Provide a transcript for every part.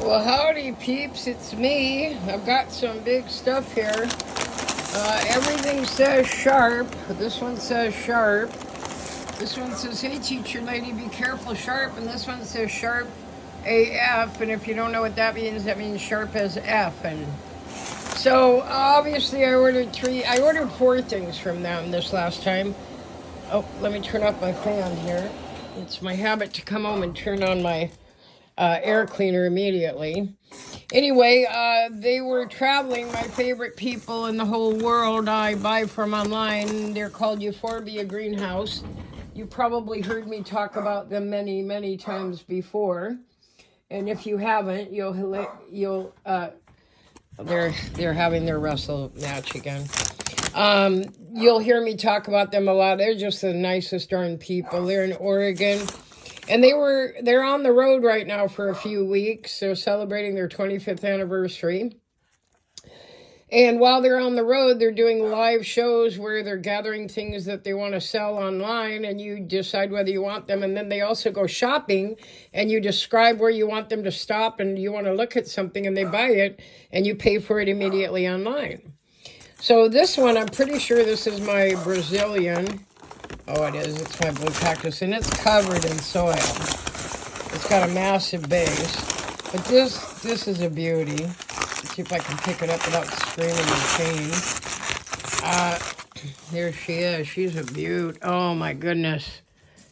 Well, howdy, peeps. It's me. I've got some big stuff here. Everything says sharp. This one says sharp. This one says, hey, teacher lady, be careful, sharp. And this one says sharp AF. And if you don't know what that means sharp as F. And so, obviously, I ordered four things from them this last time. Oh, let me turn off my fan here. It's my habit to come home and turn on my air cleaner immediately. Anyway, they were traveling, my favorite people in the whole world I buy from online. They're called Euphorbia Greenhouse. You probably heard me talk about them many, many times before. And if you haven't, they're having their wrestle match again. You'll hear me talk about them a lot. They're just the nicest darn people. They're in Oregon. And they're on the road right now for a few weeks. They're celebrating their 25th anniversary. And while they're on the road, they're doing live shows where they're gathering things that they want to sell online, and you decide whether you want them. And then they also go shopping, and you describe where you want them to stop, and you want to look at something, and they buy it, and you pay for it immediately online. So this one, I'm pretty sure this is my Brazilian. Oh, it is. It's my blue cactus, and it's covered in soil. It's got a massive base. But this is a beauty. Let's see if I can pick it up without screaming in pain. There she is. She's a beaut. Oh, my goodness.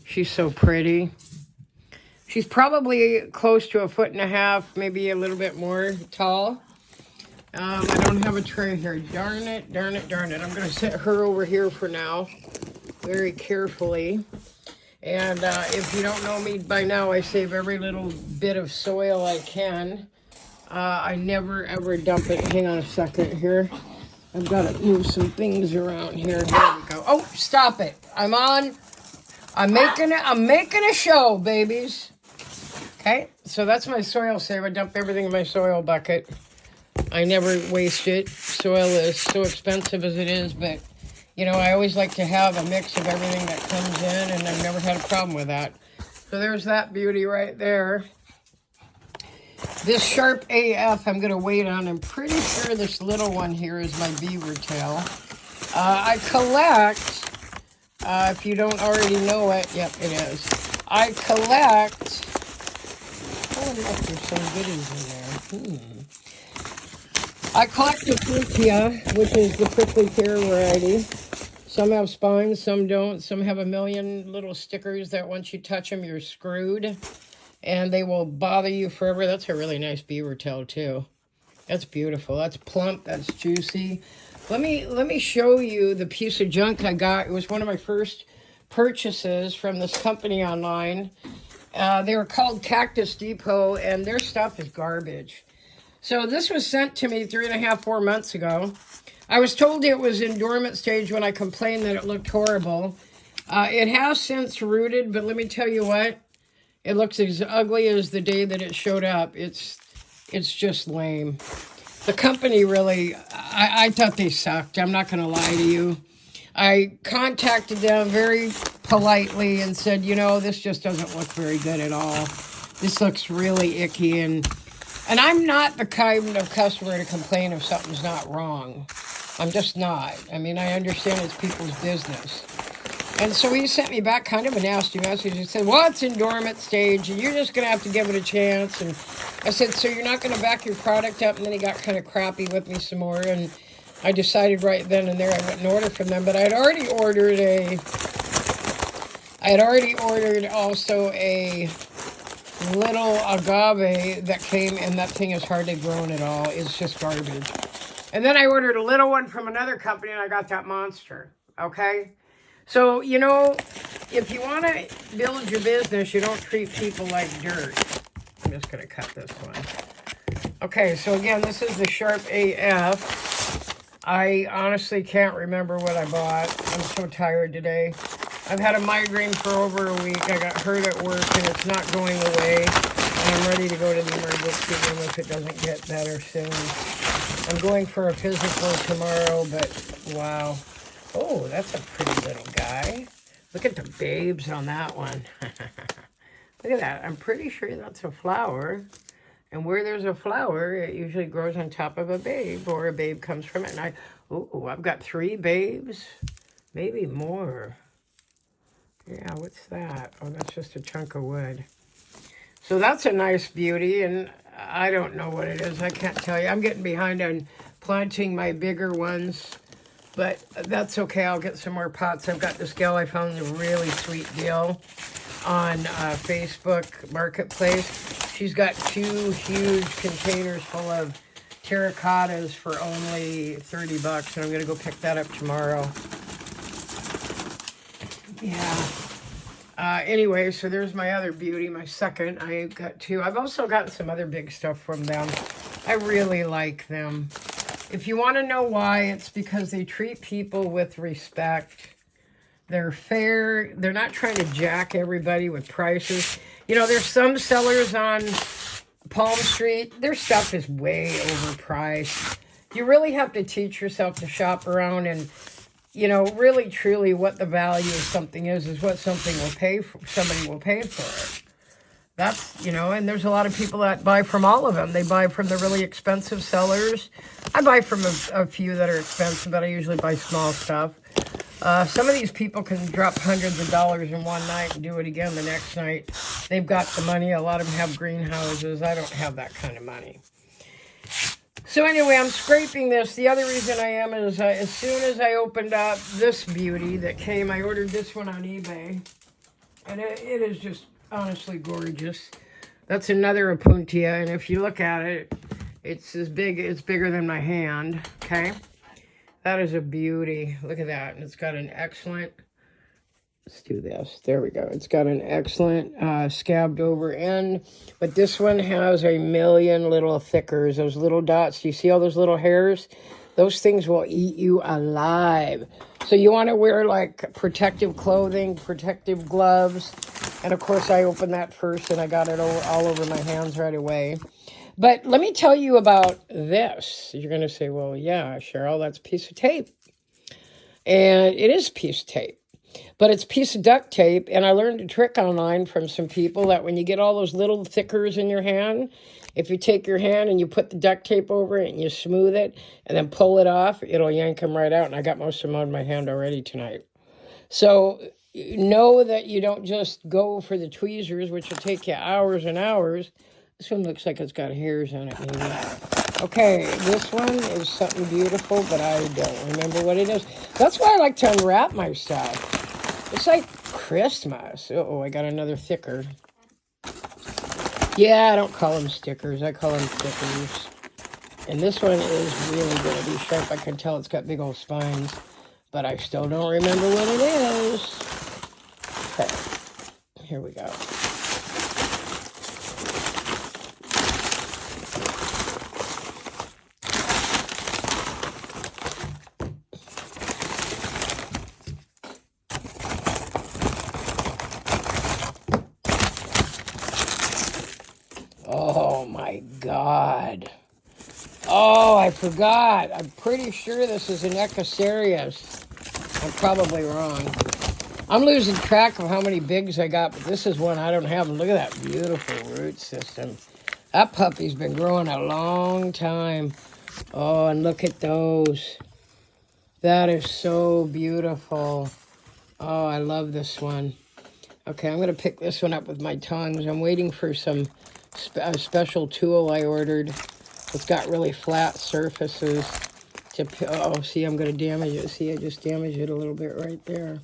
She's so pretty. She's probably close to 1.5 feet, maybe a little bit more tall. I don't have a tray here. Darn it, darn it, darn it. I'm going to set her over here for now, very carefully. And if you don't know me by now, I save every little bit of soil I can. I never, ever dump it. Hang on a second here. I've got to move some things around here. There we go. Oh, stop it. I'm making a show, babies. Okay, so that's my soil save. I dump everything in my soil bucket. I never waste it. Soil is so expensive as it is, but you know, I always like to have a mix of everything that comes in, and I've never had a problem with that. So there's that beauty right there. This sharp AF I'm going to wait on. I'm pretty sure this little one here is my beaver tail. I collect, if you don't already know it, yep, it is. I collect, oh, look, there's some goodies in there. I collect Opuntia, which is the prickly pear variety. Some have spines, some don't. Some have a million little stickers that once you touch them, you're screwed. And they will bother you forever. That's a really nice beaver tail, too. That's beautiful. That's plump. That's juicy. Let me show you the piece of junk I got. It was one of my first purchases from this company online. They were called Cactus Depot, and their stuff is garbage. So this was sent to me 3.5, 4 months ago. I was told it was in dormant stage when I complained that it looked horrible. It has since rooted, but let me tell you what. It looks as ugly as the day that it showed up. It's just lame. The company really, I thought they sucked. I'm not going to lie to you. I contacted them very politely and said, you know, this just doesn't look very good at all. This looks really icky, and I'm not the kind of customer to complain if something's not wrong. I'm just not. I mean, I understand it's people's business. And so he sent me back kind of a nasty message. He said, well, it's in dormant stage, and you're just going to have to give it a chance. And I said, so you're not going to back your product up? And then he got kind of crappy with me some more. And I decided right then and there I wouldn't order from them. But I had already ordered also a little agave that came, and that thing is hardly grown at all. It's just garbage. And then I ordered a little one from another company, and I got that monster. Okay? So, you know, if you want to build your business, you don't treat people like dirt. I'm just going to cut this one. Okay, so again, this is the Sharp AF. I honestly can't remember what I bought. I'm so tired today. I've had a migraine for over a week. I got hurt at work, and it's not going away. And I'm ready to go to the emergency room if it doesn't get better soon. I'm going for a physical tomorrow, but wow. Oh, that's a pretty little guy. Look at the babes on that one. Look at that. I'm pretty sure that's a flower. And where there's a flower, it usually grows on top of a babe, or a babe comes from it. And I've got 3 babes, maybe more. Yeah, what's that? Oh, that's just a chunk of wood. So that's a nice beauty, and I don't know what it is. I can't tell you. I'm getting behind on planting my bigger ones, but that's okay. I'll get some more pots. I've got this gal I found a really sweet deal on Facebook Marketplace. She's got 2 huge containers full of terracottas for only 30 bucks, and I'm going to go pick that up tomorrow. Yeah. Anyway, so there's my other beauty, my second. I got 2. I've also gotten some other big stuff from them. I really like them. If you want to know why, it's because they treat people with respect. They're fair. They're not trying to jack everybody with prices. You know, there's some sellers on Palm Street. Their stuff is way overpriced. You really have to teach yourself to shop around and, you know, really truly what the value of something is what something will pay for. Somebody will pay for it. That's, you know, and there's a lot of people that buy from all of them. They buy from the really expensive sellers. I buy from a few that are expensive, but I usually buy small stuff. Some of these people can drop hundreds of dollars in one night and do it again the next night. They've got the money. A lot of them have greenhouses. I don't have that kind of money. So anyway, I'm scraping this. The other reason I am is as soon as I opened up this beauty that came, I ordered this one on eBay. And it is just honestly gorgeous. That's another Opuntia. And if you look at it, it's as big, it's bigger than my hand. Okay. That is a beauty. Look at that. And it's got an excellent, let's do this. There we go. It's got an excellent scabbed over end. But this one has a million little thickers. Those little dots. Do you see all those little hairs? Those things will eat you alive. So you want to wear like protective clothing, protective gloves. And of course I opened that first and I got it all over my hands right away. But let me tell you about this. You're going to say, well, yeah, Cheryl, that's a piece of tape. And it is a piece of tape. But it's a piece of duct tape. And I learned a trick online from some people that when you get all those little thickers in your hand, if you take your hand and you put the duct tape over it and you smooth it and then pull it off, it'll yank them right out. And I got most of them out of my hand already tonight. So know that you don't just go for the tweezers, which will take you hours and hours. This one looks like it's got hairs on it, maybe. Okay, this one is something beautiful, but I don't remember what it is. That's why I like to unwrap my stuff. It's like Christmas. Uh-oh, I got another thicker. Yeah, I don't call them stickers. I call them thickers. And this one is really going to be sharp. I can tell it's got big old spines, but I still don't remember what it is. Okay, here we go. Oh my God. Oh, I forgot. I'm pretty sure this is an Echosarius. I'm probably wrong. I'm losing track of how many bigs I got, but this is one I don't have. Look at that beautiful root system. That puppy's been growing a long time. Oh, and look at those. That is so beautiful. Oh, I love this one. Okay, I'm going to pick this one up with my tongs. I'm waiting for some special tool I ordered. It's got really flat surfaces. Oh, see, I'm going to damage it. See, I just damaged it a little bit right there.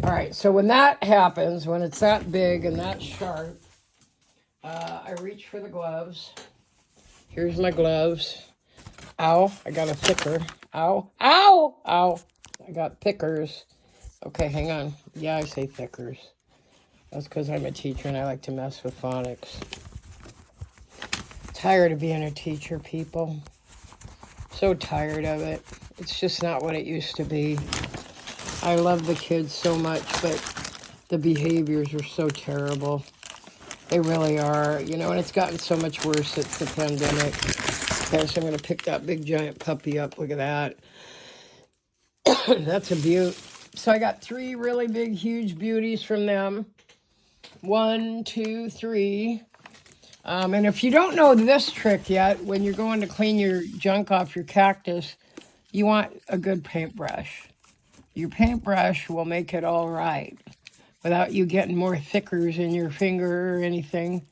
All right, so when that happens, when it's that big and that sharp, I reach for the gloves. Here's my gloves. Ow, I got a thicker. Ow, ow, ow. I got thickers. Okay, hang on. Yeah, I say thickers. That's because I'm a teacher and I like to mess with phonics. Tired of being a teacher, people. So tired of it. It's just not what it used to be. I love the kids so much, but the behaviors are so terrible. They really are, you know, and it's gotten so much worse since the pandemic. Okay, so I'm going to pick that big giant puppy up. Look at that. That's a beaut. So I got 3 really big, huge beauties from them. 1, 2, 3. And if you don't know this trick yet, when you're going to clean your junk off your cactus, you want a good paintbrush. Your paintbrush will make it all right without you getting more thickers in your finger or anything.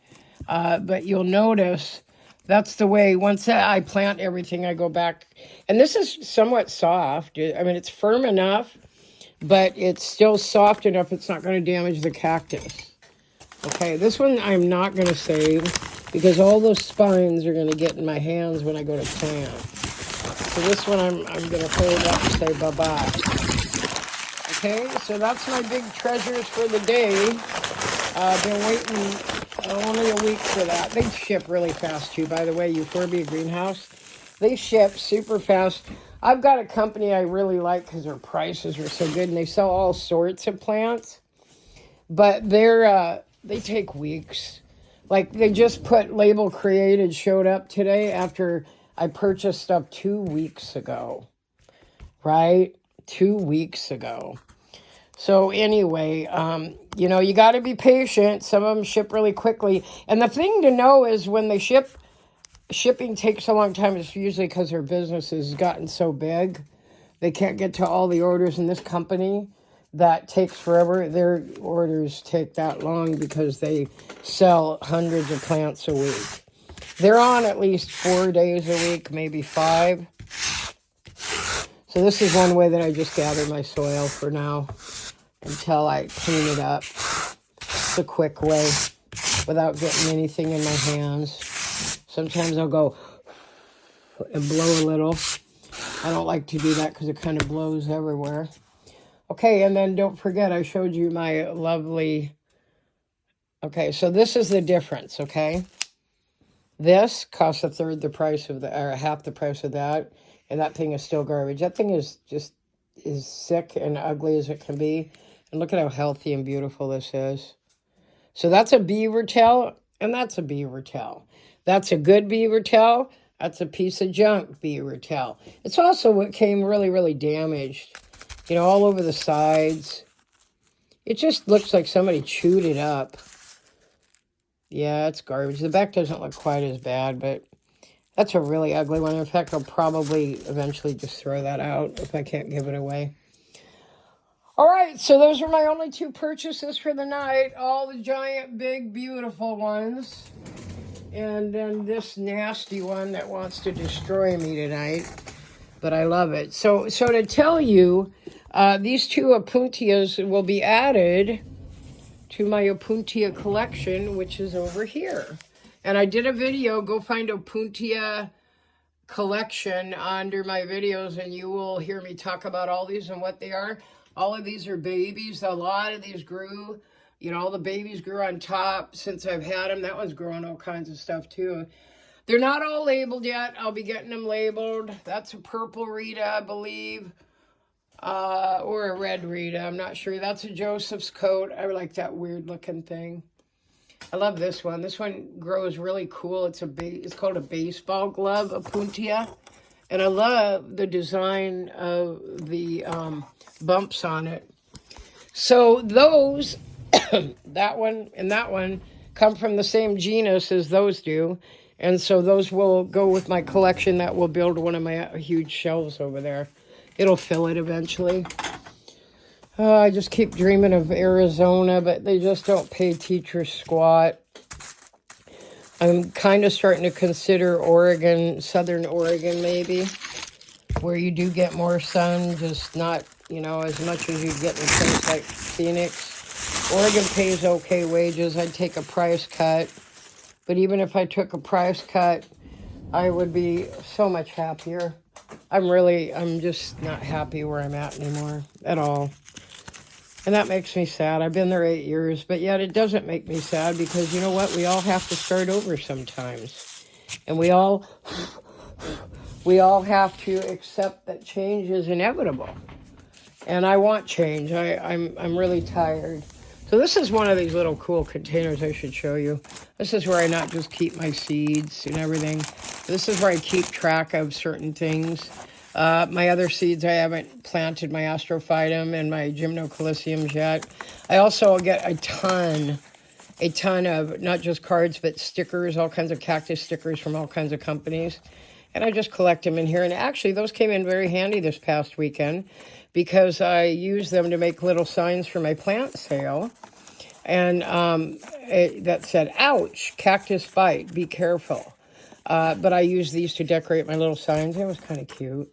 But you'll notice that's the way, once I plant everything, I go back. And this is somewhat soft. I mean, it's firm enough, but it's still soft enough it's not going to damage the cactus. Okay, this one I'm not going to save because all those spines are going to get in my hands when I go to plant. So this one I'm going to hold up and say bye-bye. Okay, so that's my big treasures for the day. I've been waiting only a week for that. They ship really fast too, by the way, Euphorbia Greenhouse. They ship super fast. I've got a company I really like because their prices are so good, and they sell all sorts of plants. But they take weeks. Like, they just put Label Created showed up today after I purchased stuff 2 weeks ago. Right? 2 weeks ago. So anyway, you got to be patient. Some of them ship really quickly. And the thing to know is when they shipping takes a long time. It's usually because their business has gotten so big. They can't get to all the orders in this company. That takes forever. Their orders take that long because they sell hundreds of plants a week. They're on at least 4 days a week, maybe 5. So this is one way that I just gather my soil for now until I clean it up. It's a quick way without getting anything in my hands. Sometimes I'll go and blow a little. I don't like to do that because it kind of blows everywhere. Okay, and then don't forget I showed you my lovely... Okay, so this is the difference, okay? This costs a third the price of or half the price of that, and that thing is still garbage. That thing is just as sick and ugly as it can be. And look at how healthy and beautiful this is. So that's a beaver tail, and that's a beaver tail. That's a good beaver tail. That's a piece of junk beaver tail. It's also what came really, really damaged. All over the sides. It just looks like somebody chewed it up. Yeah, it's garbage. The back doesn't look quite as bad, but that's a really ugly one. In fact, I'll probably eventually just throw that out if I can't give it away. All right, so those are my only 2 purchases for the night. All the giant, big, beautiful ones. And then this nasty one that wants to destroy me tonight. But I love it. So to tell you, these 2 Opuntias will be added to my Opuntia collection, which is over here. And I did a video. Go find Opuntia collection under my videos, and you will hear me talk about all these and what they are. All of these are babies. A lot of these grew. All the babies grew on top since I've had them. That one's growing all kinds of stuff, too. They're not all labeled yet. I'll be getting them labeled. That's a purple Rita, I believe. Or a red Rita. I'm not sure. That's a Joseph's coat. I like that weird looking thing. I love this one. This one grows really cool. It's called a baseball glove, Opuntia. And I love the design of the bumps on it. So those, that one and that one, come from the same genus as those do. And so those will go with my collection. That will build one of my huge shelves over there. It'll fill it eventually. I just keep dreaming of Arizona, but they just don't pay teachers squat. I'm kind of starting to consider Oregon, Southern Oregon maybe, where you do get more sun, just not, as much as you'd get in a place like Phoenix. Oregon pays okay wages. I'd take a price cut. But even if I took a price cut, I would be so much happier. I'm just not happy where I'm at anymore at all. And that makes me sad. I've been there 8 years, but yet it doesn't make me sad because you know what? We all have to start over sometimes. And we all have to accept that change is inevitable. And I want change. I'm really tired. So this is one of these little cool containers I should show you. This is where I not just keep my seeds and everything. This is where I keep track of certain things. My other seeds, I haven't planted my astrophytum and my gymnocalyciums yet. I also get a ton a ton of not just cards, but stickers, all kinds of cactus stickers from all kinds of companies. And I just collect them in here. And actually, those came in very handy this past weekend because I used them to make little signs for my plant sale. And that said, ouch, cactus bite, be careful. But I used these to decorate my little signs. It was kind of cute.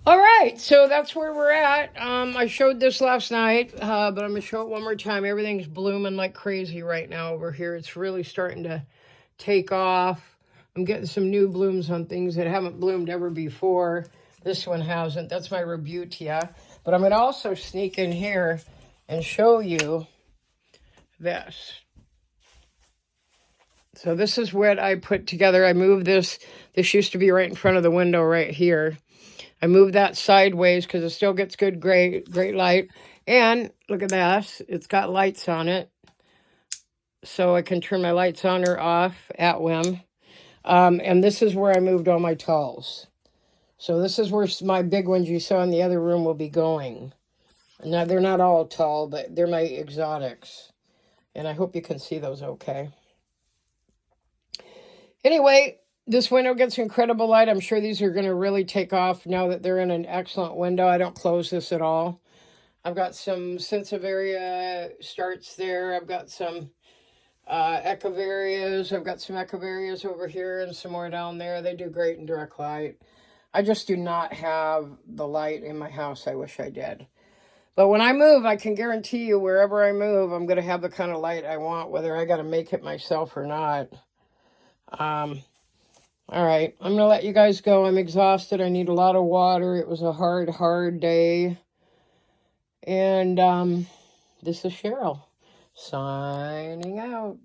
All right, so that's where we're at. I showed this last night, but I'm going to show it one more time. Everything's blooming like crazy right now over here. It's really starting to take off. I'm getting some new blooms on things that haven't bloomed ever before. This one hasn't. That's my Opuntia. But I'm going to also sneak in here and show you this. So this is what I put together. I moved this. This used to be right in front of the window right here. I moved that sideways because it still gets good, great light. And look at this. It's got lights on it. So I can turn my lights on or off at whim. And this is where I moved all my talls. So this is where my big ones you saw in the other room will be going. Now, they're not all tall, but they're my exotics. And I hope you can see those okay. Anyway, this window gets incredible light. I'm sure these are going to really take off now that they're in an excellent window. I don't close this at all. I've got some Sansevieria starts there. I've got some Echeverias. I've got some Echeverias over here and some more down there. They do great in direct light. I just do not have the light in my house. I wish I did. But when I move, I can guarantee you wherever I move, I'm going to have the kind of light I want, whether I got to make it myself or not. All right, I'm going to let you guys go. I'm exhausted. I need a lot of water. It was a hard day. And this is Cheryl signing out.